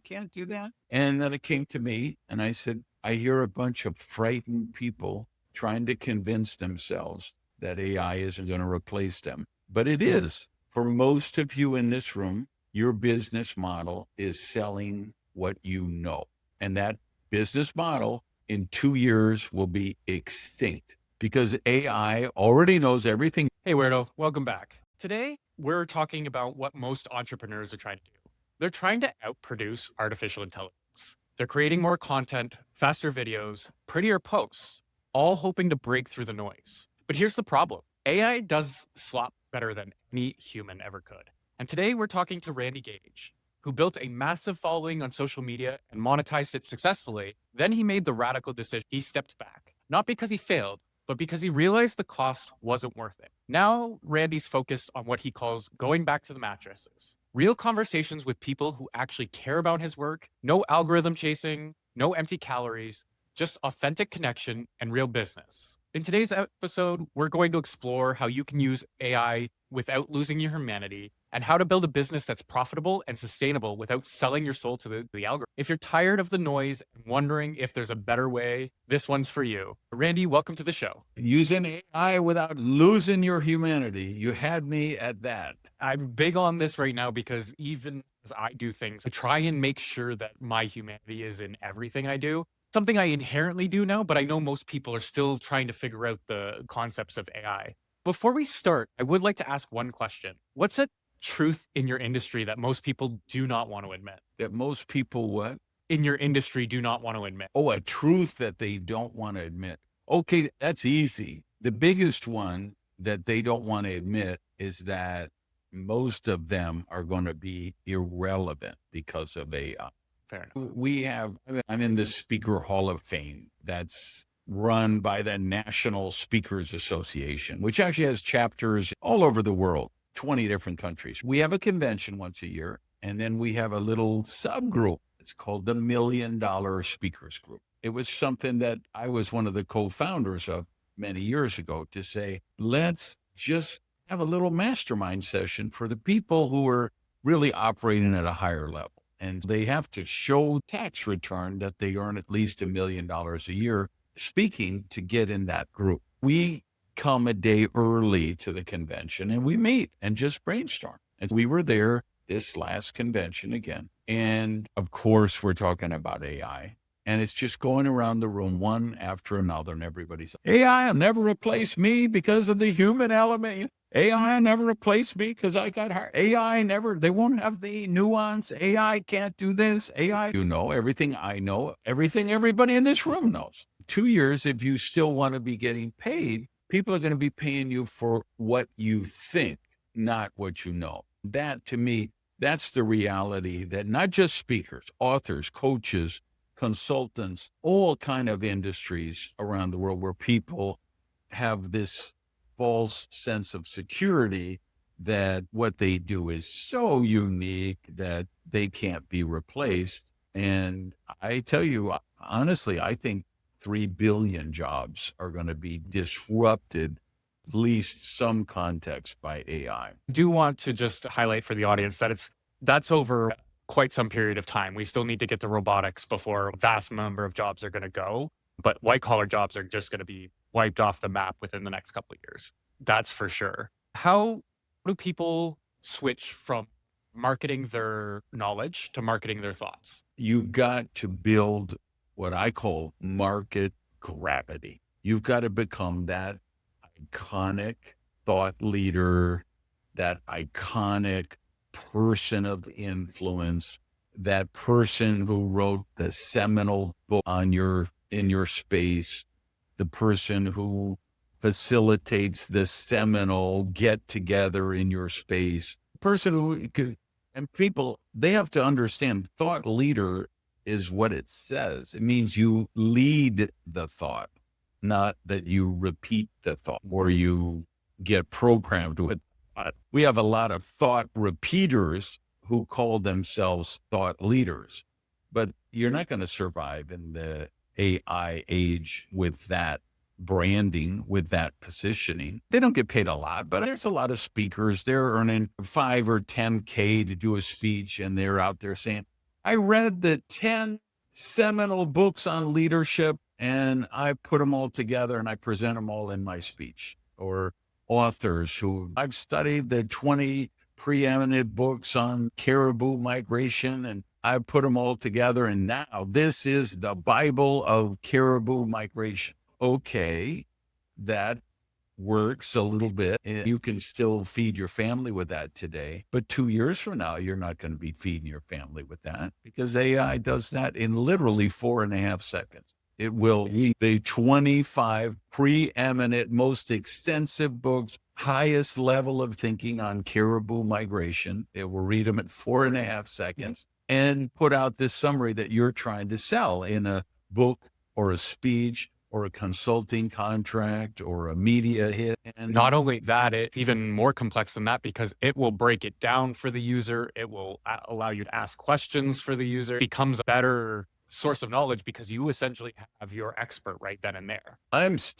can't do that. And then it came to me and I said, I hear a bunch of frightened people trying to convince themselves that AI isn't going to replace them. But it is. For most of you in this room, your business model is selling what you know. And that business model in 2 years will be extinct because AI already knows everything. Hey, Weirdo, welcome back. Today, we're talking about what most entrepreneurs are trying to do. They're trying to outproduce artificial intelligence. They're creating more content, faster videos, prettier posts, all hoping to break through the noise. But here's the problem. AI does slop better than any human ever could. And today we're talking to Randy Gage, who built a massive following on social media and monetized it successfully. Then he made the radical decision. He stepped back, not because he failed, but because he realized the cost wasn't worth it. Now, Randy's focused on what he calls going back to the mattresses. Real conversations with people who actually care about his work, no algorithm chasing, no empty calories, just authentic connection and real business. In today's episode, we're going to explore how you can use AI without losing your humanity and how to build a business that's profitable and sustainable without selling your soul to the algorithm. If you're tired of the noise and wondering if there's a better way, this one's for you. Randy, welcome to the show. Using AI without losing your humanity. You had me at that. I'm big on this right now because even as I do things, I try and make sure that my humanity is in everything I do. Something I inherently do now, but I know most people are still trying to figure out the concepts of AI. Before we start, I would like to ask one question. What's a truth in your industry that most people do not want to admit? That most people what? In your industry do not want to admit. Oh, a truth that they don't want to admit. Okay, that's easy. The biggest one that they don't want to admit is that most of them are going to be irrelevant because of AI. Fair enough. I'm in the Speaker Hall of Fame that's run by the National Speakers Association, which actually has chapters all over the world, 20 different countries. We have a convention once a year, and then we have a little subgroup. It's called the $1 Million Speakers Group. It was something that I was one of the co-founders of many years ago to say, let's just have a little mastermind session for the people who are really operating at a higher level. And they have to show tax return that they earn at least $1 million a year speaking to get in that group. We come a day early to the convention and we meet and just brainstorm. And we were there this last convention again. And of course, we're talking about AI. And it's just going around the room one after another. And everybody's AI will never replace me because of the human element. AI never replaced me because I got hired. They won't have the nuance. AI can't do this. AI, you know, everything I know, everything everybody in this room knows. 2 years, if you still want to be getting paid, people are going to be paying you for what you think, not what you know. That, to me, that's the reality that not just speakers, authors, coaches, consultants, all kind of industries around the world where people have this false sense of security that what they do is so unique that they can't be replaced. And I tell you, honestly, I think 3 billion jobs are going to be disrupted, at least some context, by AI. I do want to just highlight for the audience that that's over quite some period of time. We still need to get to robotics before a vast number of jobs are going to go, but white collar jobs are just going to be wiped off the map within the next couple of years. That's for sure. How do people switch from marketing their knowledge to marketing their thoughts? You've got to build what I call market gravity. You've got to become that iconic thought leader, that iconic person of influence, that person who wrote the seminal book in your space, the person who facilitates the seminal get together in your space, person who could, and people, they have to understand thought leader is what it says. It means you lead the thought, not that you repeat the thought or you get programmed with thought. We have a lot of thought repeaters who call themselves thought leaders, but you're not going to survive in the AI age with that branding, with that positioning. They don't get paid a lot, but there's a lot of speakers. They're earning 5 or 10K to do a speech, and they're out there saying, I read the 10 seminal books on leadership and I put them all together and I present them all in my speech. Or authors who I've studied the 20 preeminent books on caribou migration and I put them all together. And now this is the Bible of caribou migration. Okay, that works a little bit. And you can still feed your family with that today. But 2 years from now, you're not going to be feeding your family with that because AI does that in literally 4.5 seconds. It will read the 25 preeminent, most extensive books, highest level of thinking on caribou migration. It will read them at 4.5 seconds and put out this summary that you're trying to sell in a book or a speech or a consulting contract or a media hit. And Not only that, it's even more complex than that because it will break it down for the user. It will allow you to ask questions for the user. It becomes a better source of knowledge because you essentially have your expert right then and there. I used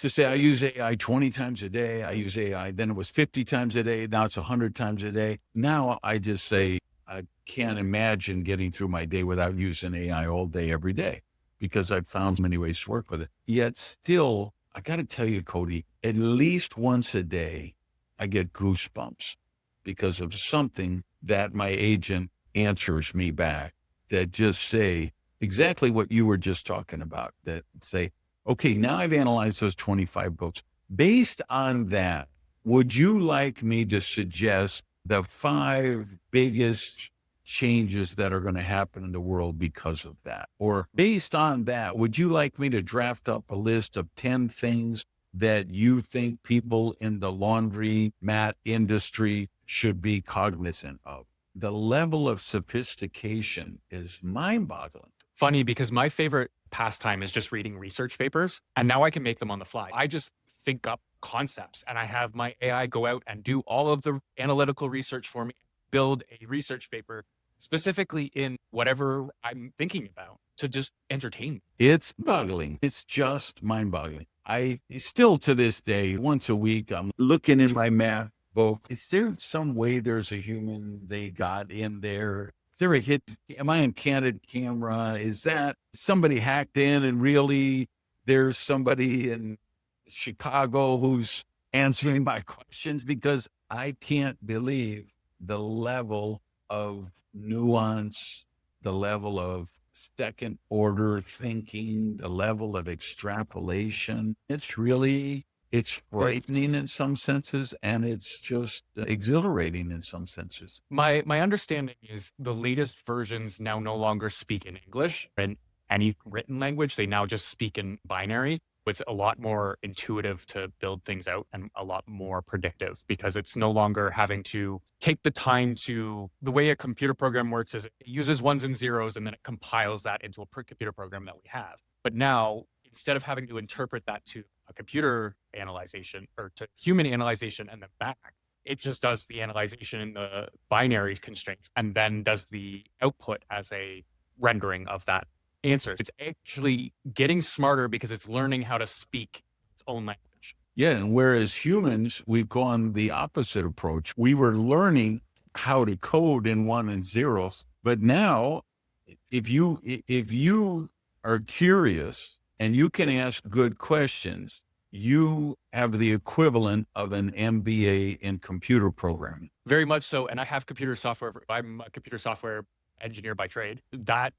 to say I use AI 20 times a day. I use AI. Then it was 50 times a day. Now it's 100 times a day. Now I just say I can't imagine getting through my day without using AI all day, every day, because I've found many ways to work with it. Yet still, I got to tell you, Cody, at least once a day, I get goosebumps because of something that my agent answers me back that just say exactly what you were just talking about, that say, okay, now I've analyzed those 25 books. Based on that, would you like me to suggest the 5 biggest changes that are going to happen in the world because of that? Or based on that, would you like me to draft up a list of 10 things that you think people in the laundry mat industry should be cognizant of? The level of sophistication is mind-boggling. Funny because my favorite pastime is just reading research papers, and now I can make them on the fly. I just think up concepts and I have my AI go out and do all of the analytical research for me, build a research paper specifically in whatever I'm thinking about to just entertain me. It's boggling. It's just mind-boggling. I still to this day, once a week, I'm looking in my math book. Is there some way there's a human they got in there? Is there a hit? Am I on candid camera? Is that somebody hacked in and really there's somebody in Chicago who's answering my questions? Because I can't believe the level of nuance, the level of second order thinking, the level of extrapolation. It's frightening in some senses, and it's just exhilarating in some senses. My understanding is the latest versions now no longer speak in English and any written language. They now just speak in binary. It's a lot more intuitive to build things out and a lot more predictive because it's no longer having to take the time to, the way a computer program works is it uses ones and zeros and then it compiles that into a computer program that we have. But now, instead of having to interpret that to a computer analyzation or to human analyzation and then back, it just does the analyzation in the binary constraints and then does the output as a rendering of that answer. It's actually getting smarter because it's learning how to speak its own language. Yeah, and whereas humans, we've gone the opposite approach. We were learning how to code in one and zeros, but now if you are curious and you can ask good questions, you have the equivalent of an MBA in computer programming. Very much so. And I have computer software. I'm a computer software engineer by trade. That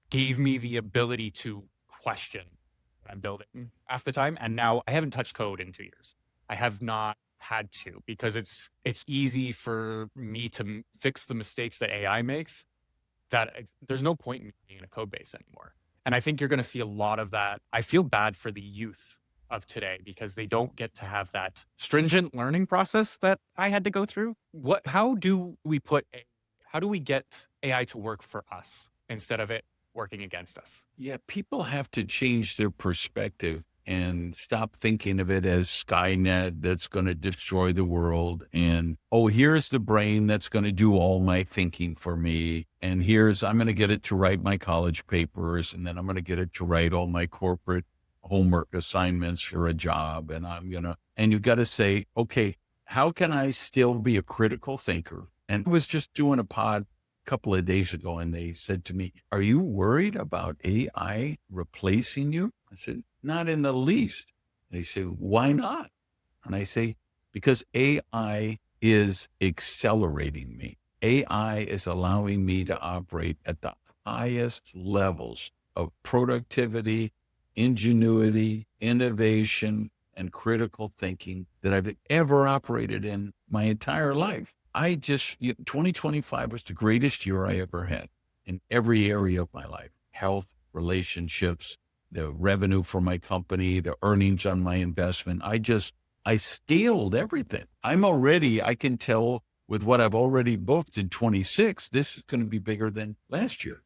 gave me the ability to question what I'm building half the time. And now I haven't touched code in 2 years. I have not had to because it's easy for me to fix the mistakes that AI makes, that there's no point in me being in a code base anymore. And I think you're going to see a lot of that. I feel bad for the youth of today because they don't get to have that stringent learning process that I had to go through. How do we get AI to work for us instead of it working against us? Yeah, people have to change their perspective and stop thinking of it as Skynet that's going to destroy the world. And, oh, here's the brain that's going to do all my thinking for me. And I'm going to get it to write my college papers. And then I'm going to get it to write all my corporate homework assignments for a job. And you've got to say, okay, how can I still be a critical thinker? And I was just doing a pod couple of days ago, and they said to me, "Are you worried about AI replacing you?" I said, "Not in the least." They say, "Why not?" And I say, "Because AI is accelerating me. AI is allowing me to operate at the highest levels of productivity, ingenuity, innovation, and critical thinking that I've ever operated in my entire life." 2025 was the greatest year I ever had in every area of my life: health, relationships, the revenue for my company, the earnings on my investment. I scaled everything. I can tell with what I've already booked in 26, this is going to be bigger than last year.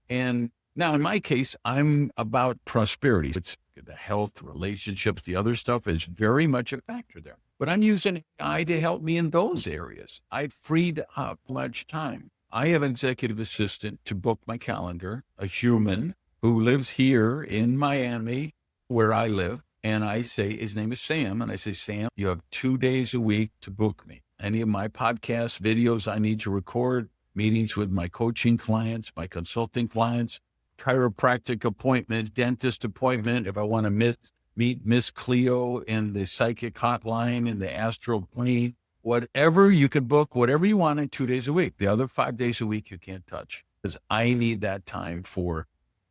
And now in my case, I'm about prosperity. It's the health, relationships, the other stuff is very much a factor there. But I'm using AI to help me in those areas. I've freed up much time. I have an executive assistant to book my calendar, a human who lives here in Miami, where I live. And I say, his name is Sam. And I say, "Sam, you have 2 days a week to book me. Any of my podcasts, videos I need to record, meetings with my coaching clients, my consulting clients, chiropractic appointment, dentist appointment. If I want to meet Miss Cleo in the psychic hotline in the astral plane, whatever you can book, whatever you want in 2 days a week. The other 5 days a week, you can't touch, because I need that time for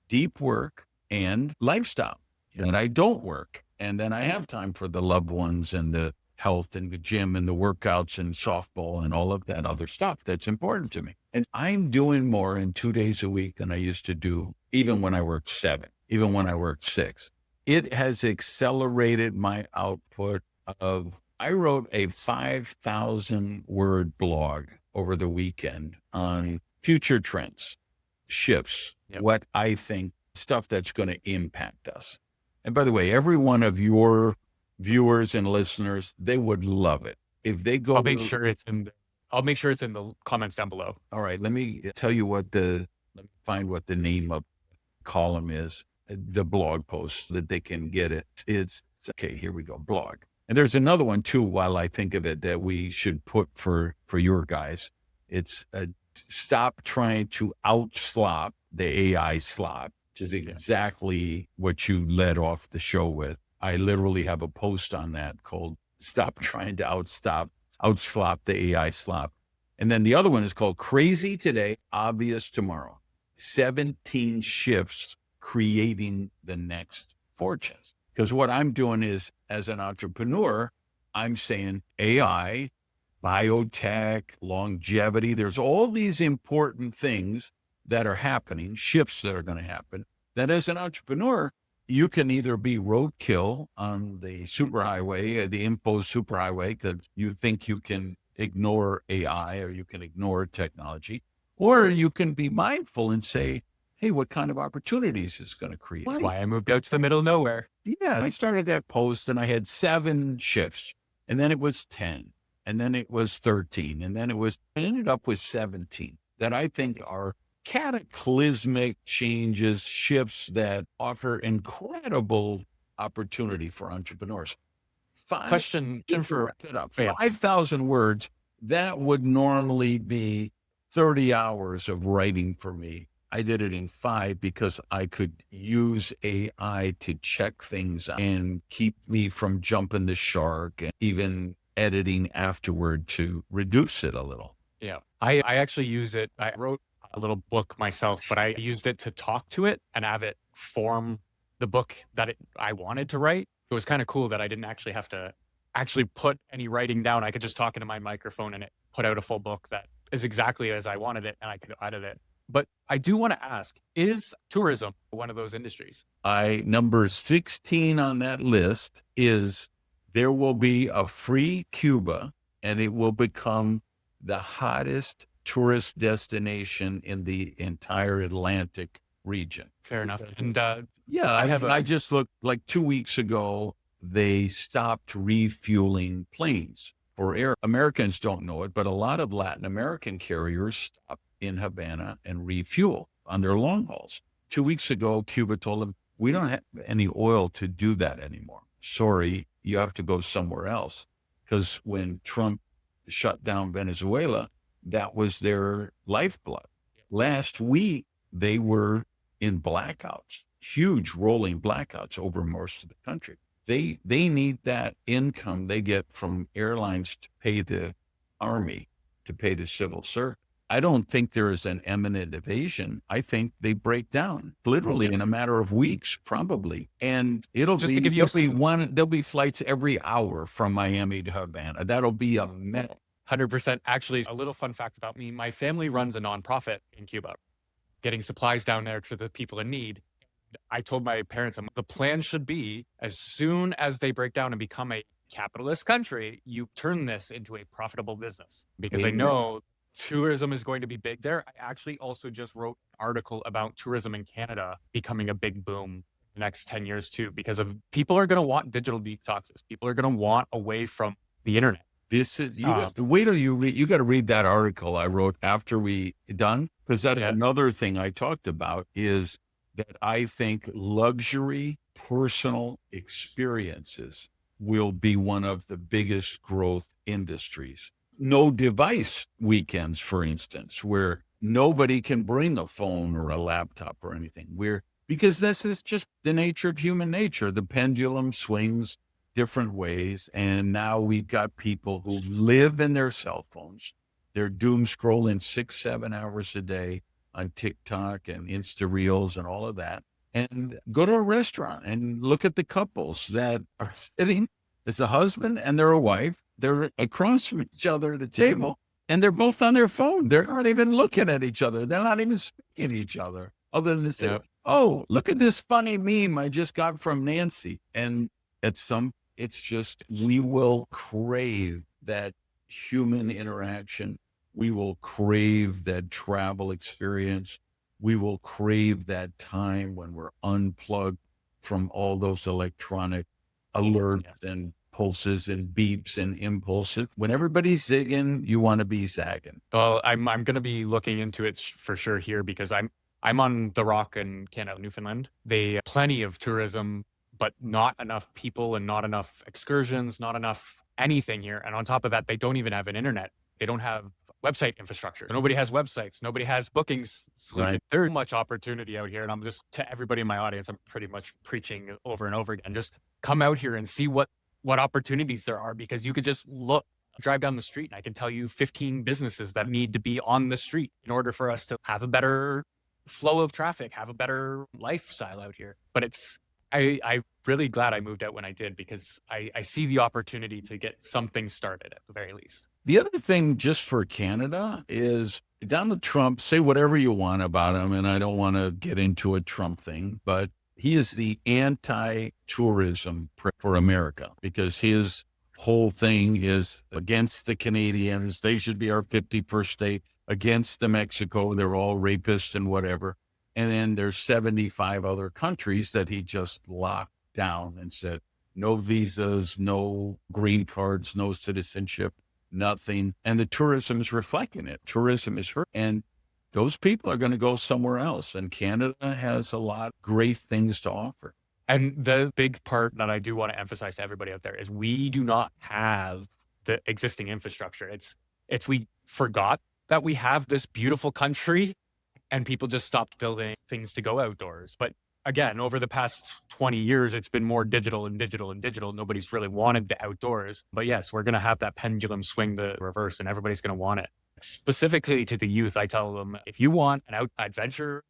deep work and lifestyle. And I don't work. And then I have time for the loved ones and the health and the gym and the workouts and softball and all of that other stuff that's important to me. And I'm doing more in 2 days a week than I used to do, even when I worked 7, even when I worked 6. It has accelerated my output I wrote a 5,000 word blog over the weekend on future trends, shifts, what I think, stuff that's going to impact us. And by the way, every one of your viewers and listeners, they would love it. If they go, I'll make sure it's in the comments down below. All right. Let me tell you let me find what the name of the column is, the blog post, that they can get it. It's okay. Here we go. Blog. And there's another one too, while I think of it, that we should put for your guys. It's stop trying to outslop the AI slop, which is exactly what you led off the show with. I literally have a post on that called "Stop Trying to Outslop the AI Slop." And then the other one is called "Crazy Today, Obvious Tomorrow: 17 Shifts Creating the Next Fortunes." Because what I'm doing is, as an entrepreneur, I'm saying AI, biotech, longevity, there's all these important things that are happening, shifts that are going to happen, that as an entrepreneur, you can either be roadkill on the superhighway, the imposed superhighway, because you think you can ignore AI or you can ignore technology, or you can be mindful and say, "Hey, what kind of opportunities is going to create?" That's why I moved out to the middle of nowhere. Yeah, I started that post and I had 7 shifts, and then it was 10, and then it was 13, and then I ended up with 17 that I think are cataclysmic changes, shifts that offer incredible opportunity for entrepreneurs. Question for Wrap it up. 5,000 words, that would normally be 30 hours of writing for me. I did it in 5 because I could use AI to check things and keep me from jumping the shark, and even editing afterward to reduce it a little. Yeah. I actually use it. I wrote a little book myself, but I used it to talk to it and have it form the book that I wanted to write. It was kind of cool that I didn't actually have to put any writing down. I could just talk into my microphone and it put out a full book that is exactly as I wanted it, and I could edit it. But I do want to ask, is tourism one of those industries? Number 16 on that list is there will be a free Cuba, and it will become the hottest tourist destination in the entire Atlantic region. Fair enough. And I just looked like 2 weeks ago, they stopped refueling planes for air. Americans don't know it, but a lot of Latin American carriers stop in Havana and refuel on their long hauls. 2 weeks ago, Cuba told them, "We don't have any oil to do that anymore. Sorry, you have to go somewhere else." Because when Trump shut down Venezuela, that was their lifeblood. last week, they were in blackouts, huge rolling blackouts over most of the country. They need that income they get from airlines to pay the army, to pay the civil service. I don't think there is an imminent invasion. I think they break down literally in a matter of weeks, probably. And it'll Just be, to give you there'll be flights every hour from Miami to Havana. That'll be a mess. 100%. Actually, a little fun fact about me, my family runs a nonprofit in Cuba, getting supplies down there to the people in need. I told my parents, the plan should be as soon as they break down and become a capitalist country, you turn this into a profitable business, because I know tourism is going to be big there. I actually also just wrote an article about tourism in Canada becoming a big boom the next 10 years too, because of people are going to want digital detoxes. People are going to want away from the internet. This is, wait till you read, you got to read that article I wrote after we done, because that another thing I talked about is that I think luxury personal experiences will be one of the biggest growth industries. No device weekends, for instance, where nobody can bring a phone or a laptop or anything. Because this is just the nature of human nature. The pendulum swings different ways. And now we've got people who live in their cell phones. They're doom scrolling 6-7 hours a day on TikTok and Insta Reels and all of that. And go to a restaurant and look at the couples that are sitting. It's a husband and they're a wife. They're across from each other at a table and they're both on their phone. They're not even looking at each other. They're not even speaking to each other other than to say, oh, look at this funny meme I just got from Nancy. And it's just, we will crave that human interaction. We will crave that travel experience. We will crave that time when we're unplugged from all those electronic alerts and pulses and beeps and impulses. When everybody's zigging, you want to be zagging. Well, I'm going to be looking into it for sure here, because I'm on the Rock in Canada, Newfoundland. They plenty of tourism, but not enough people and not enough excursions, not enough anything here. And on top of that, they don't even have an internet. They don't have website infrastructure. Nobody has websites. Nobody has bookings. Right. There's much opportunity out here. And I'm just, to everybody in my audience, I'm pretty much preaching over and over again. Just come out here and see what opportunities there are, because you could just drive down the street and I can tell you 15 businesses that need to be on the street in order for us to have a better flow of traffic, have a better lifestyle out here. But I'm really glad I moved out when I did, because I see the opportunity to get something started at the very least. The other thing just for Canada is Donald Trump, say whatever you want about him, and I don't want to get into a Trump thing, but he is the anti-tourism for America, because his whole thing is against the Canadians. They should be our 51st state, against the Mexico. They're all rapists and whatever. And then there's 75 other countries that he just locked down and said, no visas, no green cards, no citizenship, nothing. And the tourism is reflecting it. Tourism is hurt. And those people are going to go somewhere else. And Canada has a lot of great things to offer. And the big part that I do want to emphasize to everybody out there is we do not have the existing infrastructure. It's we forgot that we have this beautiful country and people just stopped building things to go outdoors. But again, over the past 20 years, it's been more digital and digital and digital. Nobody's really wanted the outdoors. But yes, we're going to have that pendulum swing the reverse and everybody's going to want it. Specifically to the youth, I tell them, if you want an adventure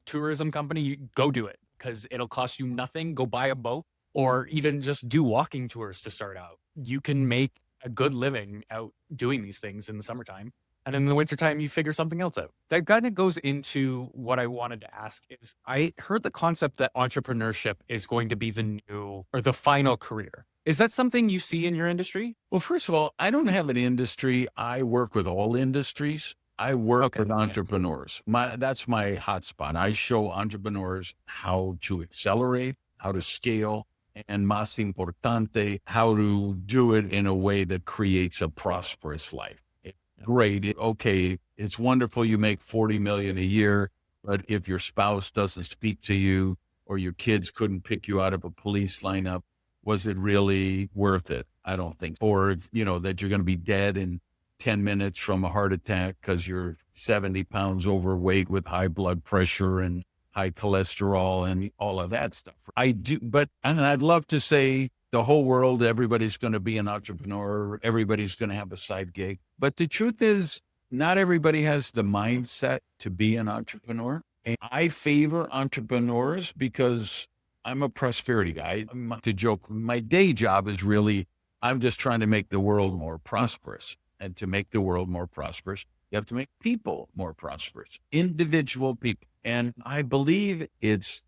tourism company, you go do it, because it'll cost you nothing. Go buy a boat or even just do walking tours to start out. You can make a good living out doing these things in the summertime. And in the wintertime, you figure something else out. That kind of goes into what I wanted to ask is, I heard the concept that entrepreneurship is going to be the new or the final career. Is that something you see in your industry? Well, first of all, I don't have an industry. I work with all industries. I work with entrepreneurs. That's my hotspot. I show entrepreneurs how to accelerate, how to scale, and más importante, how to do it in a way that creates a prosperous life. Great. Okay. It's wonderful. You make 40 million a year, but if your spouse doesn't speak to you or your kids couldn't pick you out of a police lineup, was it really worth it? I don't think. Or, that you're going to be dead in 10 minutes from a heart attack because you're 70 pounds overweight with high blood pressure and high cholesterol and all of that stuff. I do, and I'd love to say the whole world, everybody's going to be an entrepreneur, everybody's going to have a side gig. But the truth is, not everybody has the mindset to be an entrepreneur. And I favor entrepreneurs because I'm a prosperity guy. To joke, my day job is really, I'm just trying to make the world more prosperous. And to make the world more prosperous, you have to make people more prosperous, individual people. And I believe it's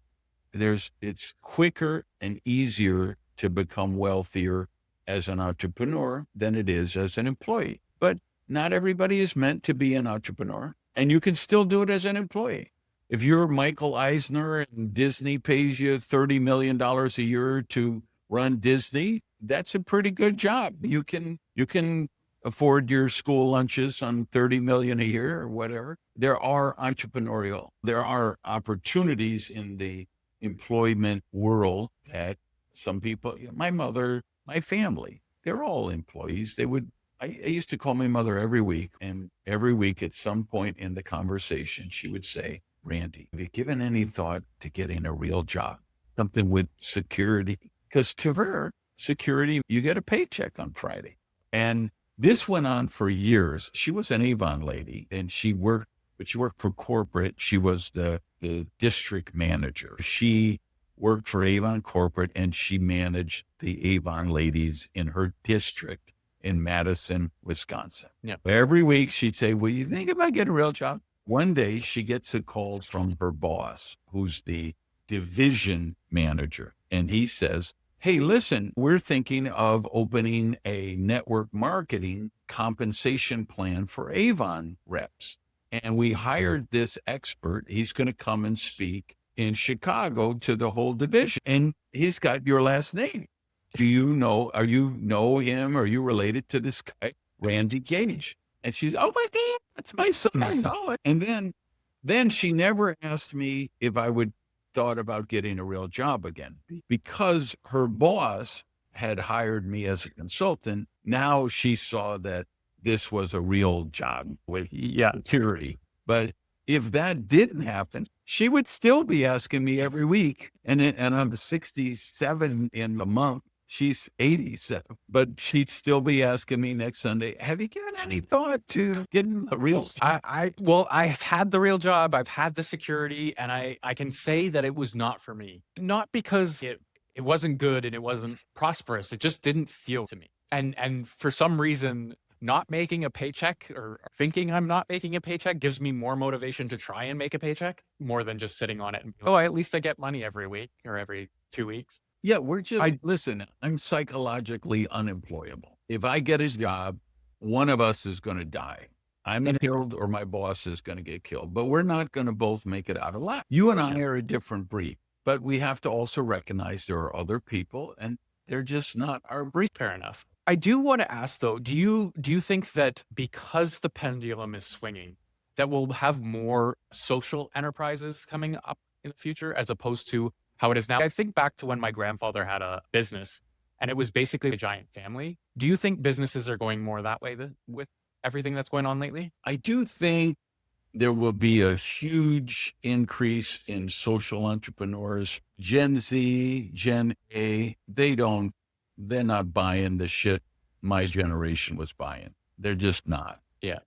quicker and easier to become wealthier as an entrepreneur than it is as an employee. But not everybody is meant to be an entrepreneur, and you can still do it as an employee. If you're Michael Eisner and Disney pays you $30 million a year to run Disney, that's a pretty good job. You can afford your school lunches on $30 million a year or whatever. There are opportunities in the employment world that some people, my mother, my family, they're all employees. I used to call my mother every week, and every week at some point in the conversation, she would say, Randy, have you given any thought to getting a real job? Something with security? Because to her, security, you get a paycheck on Friday. And this went on for years. She was an Avon lady, and she worked for corporate. She was the district manager. She worked for Avon Corporate, and she managed the Avon ladies in her district in Madison, Wisconsin. Yeah. Every week she'd say, will you think about getting a real job? One day she gets a call from her boss, who's the division manager. And he says, hey, listen, we're thinking of opening a network marketing compensation plan for Avon reps. And we hired this expert. He's going to come and speak in Chicago to the whole division. And he's got your last name. Are you know him? Are you related to this guy, Randy Gage? And she's, oh my God, that's my son. I know it. And then she never asked me if I would thought about getting a real job again, because her boss had hired me as a consultant. Now she saw that this was a real job with security. But if that didn't happen, she would still be asking me every week. And I'm 67 in a month. She's 87, but she'd still be asking me next Sunday, have you given any thought to getting a real job? I've had the real job. I've had the security, and I can say that it was not for me. Not because it wasn't good and it wasn't prosperous. It just didn't feel to me. And for some reason, not making a paycheck or thinking I'm not making a paycheck gives me more motivation to try and make a paycheck more than just sitting on it and at least I get money every week or every 2 weeks. Yeah, listen, I'm psychologically unemployable. If I get a job, one of us is going to die. I'm killed or my boss is going to get killed, but we're not going to both make it out alive. You and I are a different breed, but we have to also recognize there are other people and they're just not our breed. Fair enough. I do want to ask though, do you think that because the pendulum is swinging, that we'll have more social enterprises coming up in the future as opposed to how it is now? I think back to when my grandfather had a business and it was basically a giant family. Do you think businesses are going more that way with everything that's going on lately? I do think there will be a huge increase in social entrepreneurs. Gen Z, Gen A, they're not buying the shit my generation was buying. They're just not. Yeah.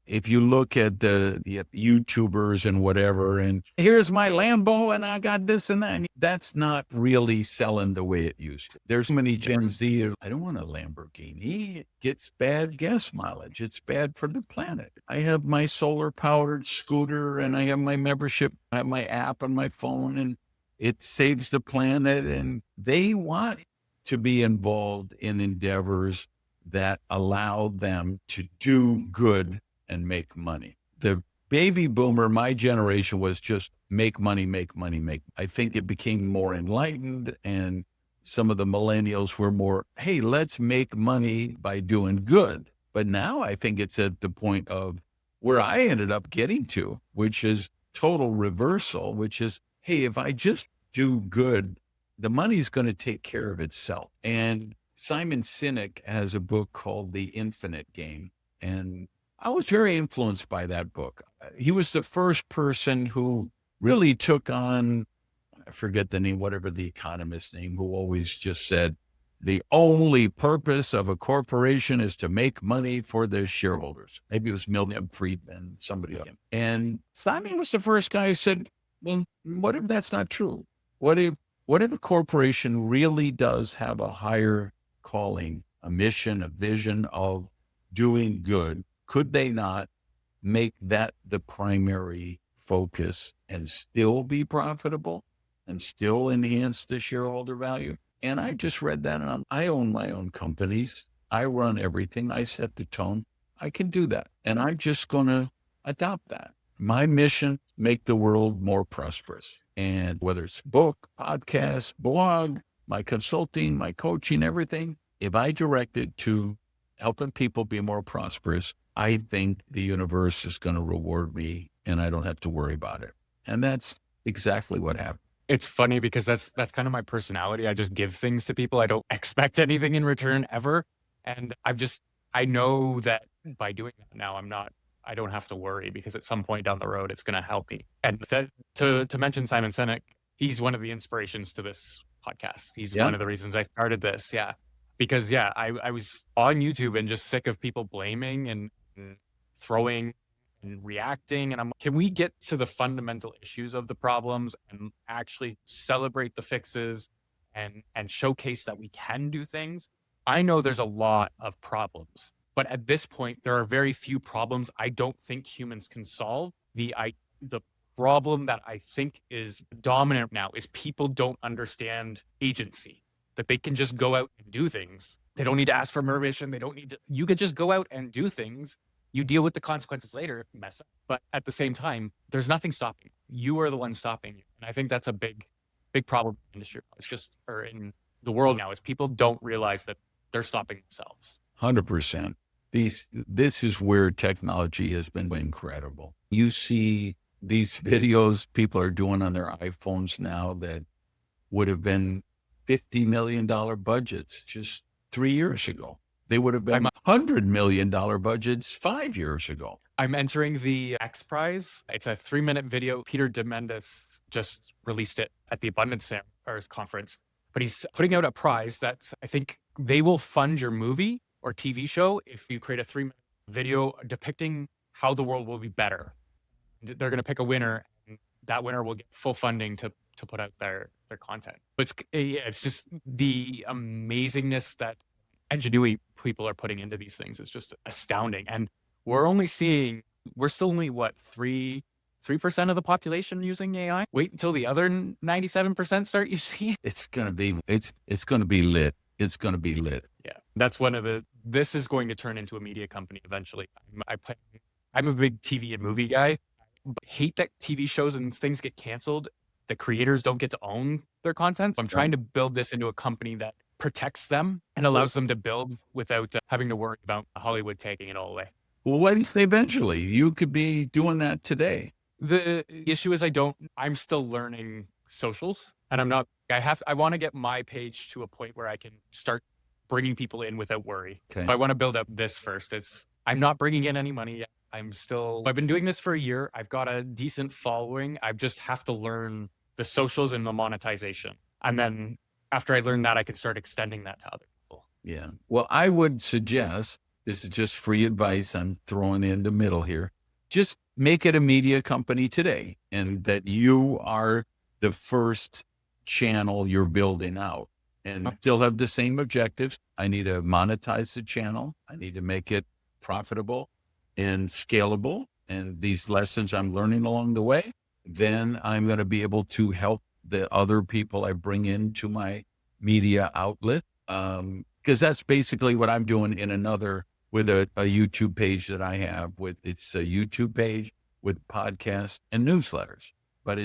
If you look at the YouTubers and whatever, and here's my Lambo and I got this and that, that's not really selling the way it used to. There's so many Gen Z, I don't want a Lamborghini. It gets bad gas mileage. It's bad for the planet. I have my solar powered scooter and I have my membership. I have my app on my phone and it saves the planet. And they want to be involved in endeavors that allow them to do good and make money. The baby boomer, my generation, was just make money, make money, make. I think it became more enlightened, and some of the millennials were more, hey, let's make money by doing good. But now I think it's at the point of where I ended up getting to, which is total reversal, which is, hey, if I just do good, the money's going to take care of itself. And Simon Sinek has a book called The Infinite Game. And I was very influenced by that book. He was the first person who really took on, I forget the name, whatever the economist's name, who always just said, the only purpose of a corporation is to make money for the shareholders. Maybe it was Milton Friedman, somebody else. And Simon was the first guy who said, well, what if that's not true? What if a corporation really does have a higher calling, a mission, a vision of doing good? Could they not make that the primary focus and still be profitable and still enhance the shareholder value? And I just read that, and I own my own companies. I run everything. I set the tone. I can do that. And I'm just going to adopt that. My mission, make the world more prosperous. And whether it's book, podcast, blog, my consulting, my coaching, everything, if I direct it to helping people be more prosperous, I think the universe is going to reward me and I don't have to worry about it. And that's exactly what happened. It's funny because that's kind of my personality. I just give things to people. I don't expect anything in return ever. And I know that by doing that now, I don't have to worry because at some point down the road, it's going to help me. And to mention Simon Sinek, he's one of the inspirations to this podcast. He's one of the reasons I started this. Yeah. Because I was on YouTube and just sick of people blaming and throwing and reacting. And can we get to the fundamental issues of the problems and actually celebrate the fixes and showcase that we can do things? I know there's a lot of problems, but at this point, there are very few problems I don't think humans can solve. The problem that I think is dominant now is people don't understand agency, that they can just go out and do things. They don't need to ask for permission. You could just go out and do things. You deal with the consequences later if you mess up. But at the same time, there's nothing stopping you. You are the one stopping you. And I think that's a big problem in the industry. It's just, or in the world now, is people don't realize that they're stopping themselves. 100%. This is where technology has been incredible. You see these videos people are doing on their iPhones now that would have been $50 million budgets just 3 years ago. They would have been $100 million budgets 5 years ago. I'm entering the X Prize. It's a 3-minute video. Peter Diamandis just released it at the Abundance conference. But he's putting out a prize that I think they will fund your movie or TV show if you create a 3-minute video depicting how the world will be better. They're going to pick a winner, and that winner will get full funding to put out their content. But it's just the amazingness that ingenuity people are putting into these things is just astounding. And we're still only what, 3% of the population using AI? Wait until the other 97% start using it. It's going to be lit. It's going to be lit. Yeah. That's this is going to turn into a media company eventually. I'm a big TV and movie guy, but hate that TV shows and things get canceled. The creators don't get to own their content. So I'm trying to build this into a company that protects them and allows them to build without having to worry about Hollywood taking it all away. Well, what eventually you could be doing that today. The issue is I'm still learning socials, and I want to get my page to a point where I can start bringing people in without worry. Okay. I want to build up this first. I'm not bringing in any money yet. I've been doing this for a year. I've got a decent following. I just have to learn the socials and the monetization. And then after I learn that, I can start extending that to other people. Yeah. Well, I would suggest, this is just free advice I'm throwing in the middle here, just make it a media company today, and that you are the first channel you're building out, and still have the same objectives. I need to monetize the channel. I need to make it profitable and scalable. And these lessons I'm learning along the way, then I'm going to be able to help the other people I bring into my media outlet. Because that's basically what I'm doing with a YouTube page that I have it's a YouTube page with podcasts and newsletters, but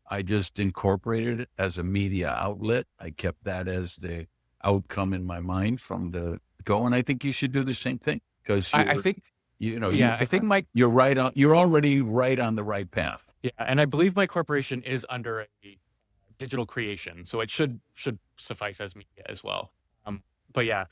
I just incorporated it as a media outlet. I kept that as the outcome in my mind from the go. And I think you should do the same thing, because I think you're already right on the right path. Yeah. And I believe my corporation is under a digital creation, so it should suffice as media as well. But yeah,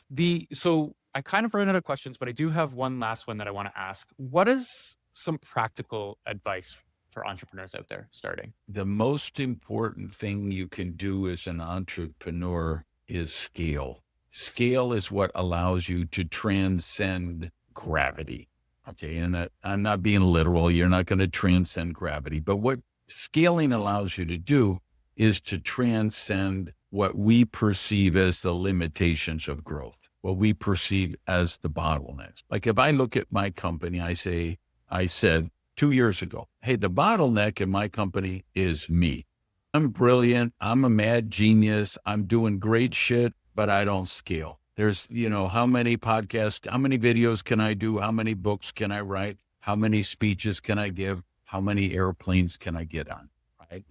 so I kind of ran out of questions, but I do have one last one that I want to ask. What is some practical advice for entrepreneurs out there starting? The most important thing you can do as an entrepreneur is scale. Scale is what allows you to transcend gravity. Okay. And I'm not being literal. You're not going to transcend gravity. But what scaling allows you to do is to transcend what we perceive as the limitations of growth, what we perceive as the bottlenecks. Like if I look at my company, I said 2 years ago, hey, the bottleneck in my company is me. I'm brilliant. I'm a mad genius. I'm doing great shit, but I don't scale. There's, how many podcasts, how many videos can I do? How many books can I write? How many speeches can I give? How many airplanes can I get on? Right.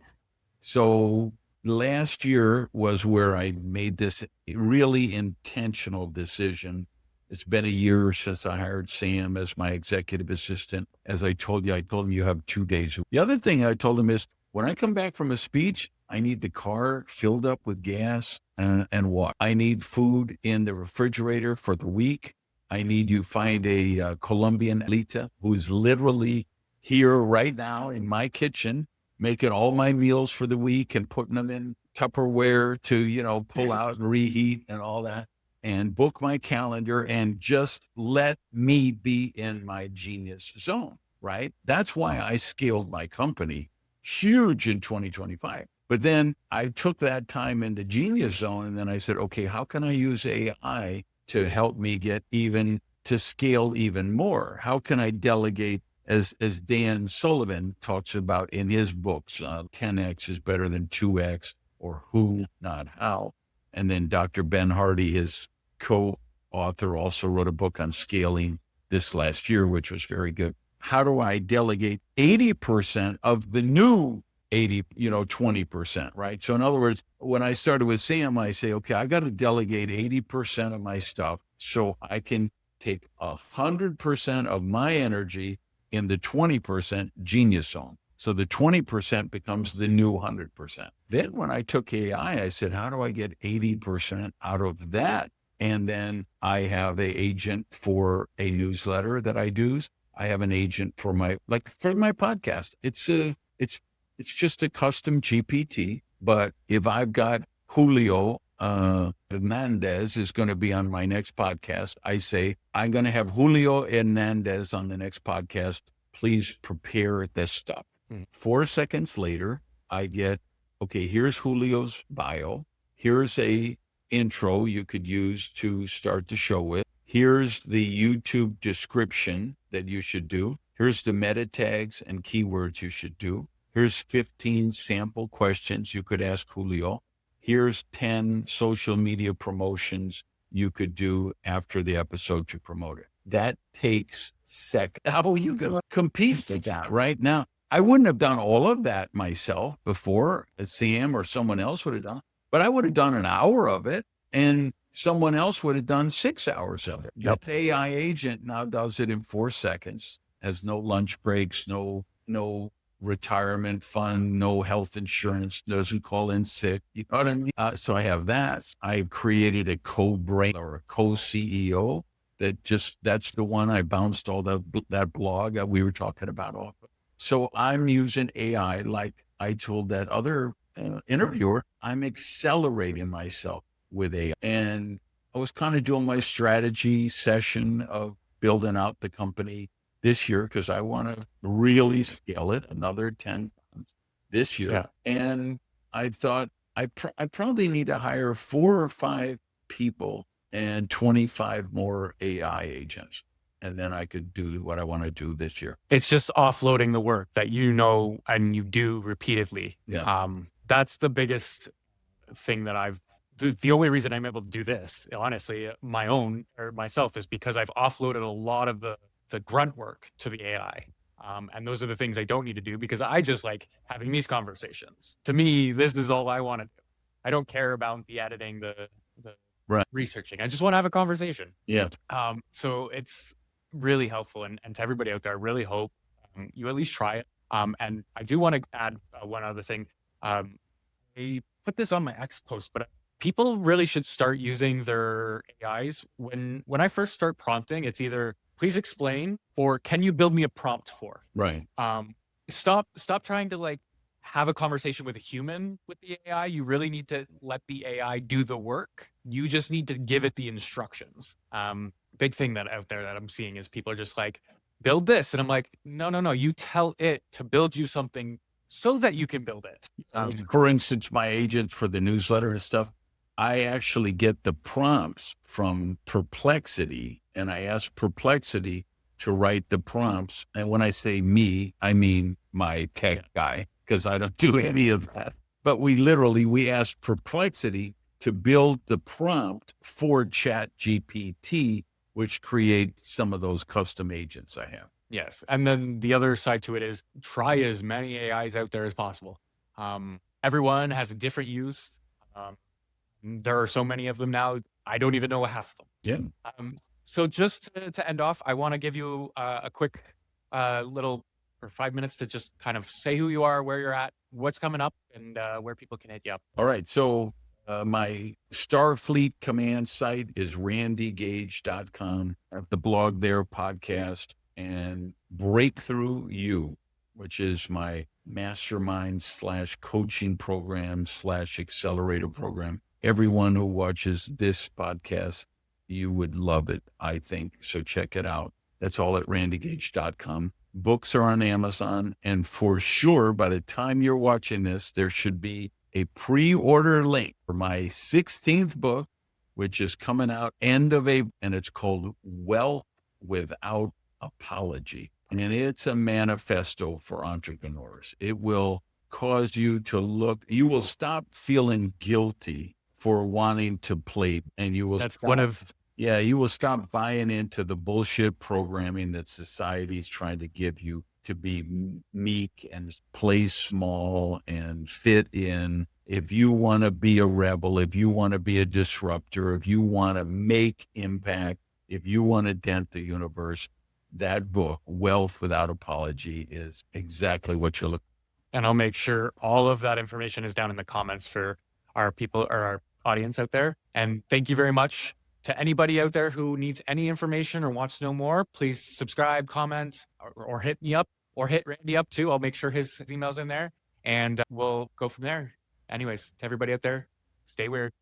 So last year was where I made this really intentional decision. It's been a year since I hired Sam as my executive assistant. As I told you, I told him you have 2 days. The other thing I told him is when I come back from a speech, I need the car filled up with gas and water. I need food in the refrigerator for the week. I need you find a Colombian Lita who's literally here right now in my kitchen, making all my meals for the week and putting them in Tupperware to, pull out and reheat and all that. And book my calendar and just let me be in my genius zone, right? That's why I scaled my company huge in 2025. But then I took that time into genius zone and then I said, okay, how can I use AI to help me to scale even more? How can I delegate as Dan Sullivan talks about in his books, 10X is better than 2X or who, not how. And then Dr. Ben Hardy, his co-author, also wrote a book on scaling this last year, which was very good. How do I delegate 80% of the new 20%, right? So in other words, when I started with Sam, I say, okay, I got to delegate 80% of my stuff so I can take 100% of my energy in the 20% genius zone. So the 20% becomes the new 100%. Then when I took AI, I said, how do I get 80% out of that? And then I have an agent for a newsletter that I do. I have an agent for my podcast. It's just a custom GPT. But if I've got Julio Hernandez is going to be on my next podcast, I say, I'm going to have Julio Hernandez on the next podcast. Please prepare this stuff. 4 seconds later, I get, okay, here's Julio's bio. Here's a intro you could use to start the show with. Here's the YouTube description that you should do. Here's the meta tags and keywords you should do. Here's 15 sample questions you could ask Julio. Here's 10 social media promotions you could do after the episode to promote it. That takes seconds. How are you going to compete with that right now? I wouldn't have done all of that myself before, as Sam or someone else would have done, but I would have done an hour of it and someone else would have done 6 hours of it. Yep. The AI agent now does it in 4 seconds, has no lunch breaks, no retirement fund, no health insurance, doesn't call in sick. You know what I mean? So I have that. I've created a co-brain or a co-CEO that's the one I bounced all that blog that we were talking about off of. So I'm using AI, like I told that other interviewer, I'm accelerating myself with AI. And I was kind of doing my strategy session of building out the company this year because I want to really scale it another 10 times this year. Yeah. And I thought I probably need to hire 4 or 5 people and 25 more AI agents. And then I could do what I want to do this year. It's just offloading the work that and you do repeatedly. Yeah. That's the biggest thing that the only reason I'm able to do this, honestly, myself, is because I've offloaded a lot of the grunt work to the AI. And those are the things I don't need to do because I just like having these conversations. To me, this is all I want to do. I don't care about the editing, the right. researching. I just want to have a conversation. Yeah. So it's really helpful. And to everybody out there, I really hope you at least try it. And I do want to add one other thing. I put this on my X post, but people really should start using their AIs. When I first start prompting, it's either please explain or can you build me a prompt for? Right. Stop trying to like have a conversation with a human with the AI. You really need to let the AI do the work. You just need to give it the instructions. Big thing that out there that I'm seeing is people are just like, build this. And I'm like, no. You tell it to build you something so that you can build it. For instance, my agents for the newsletter and stuff, I actually get the prompts from Perplexity, and I ask Perplexity to write the prompts. And when I say me, I mean my tech guy, because I don't do any of that. But we asked Perplexity to build the prompt for ChatGPT, which creates some of those custom agents I have. Yes. And then the other side to it is try as many AIs out there as possible. Everyone has a different use. There are so many of them now. I don't even know half of them. Yeah. So just to end off, I want to give you a quick little for 5 minutes to just kind of say who you are, where you're at, what's coming up, and where people can hit you up. All right. So my Starfleet command site is randygage.com. I have the blog there, podcast, and Breakthrough You, which is my mastermind / coaching program / accelerator program. Everyone who watches this podcast, you would love it, I think. So check it out. That's all at randygage.com. Books are on Amazon. And for sure, by the time you're watching this, there should be a pre-order link for my 16th book, which is coming out end of April, and it's called Wealth Without Apology. And it's a manifesto for entrepreneurs. It will cause you to you will stop feeling guilty for wanting to play, and you will you will stop buying into the bullshit programming that society's trying to give you to be meek and play small and fit in. If you want to be a rebel, if you want to be a disruptor, if you want to make impact, if you want to dent the universe, that book, Wealth Without Apology, is exactly what you're looking for. And I'll make sure all of that information is down in the comments for our people or our audience out there. And thank you very much to anybody out there who needs any information or wants to know more. Please subscribe, comment, or hit me up, or hit Randy up too. I'll make sure his email's in there, and we'll go from there. Anyways, to everybody out there, stay weird.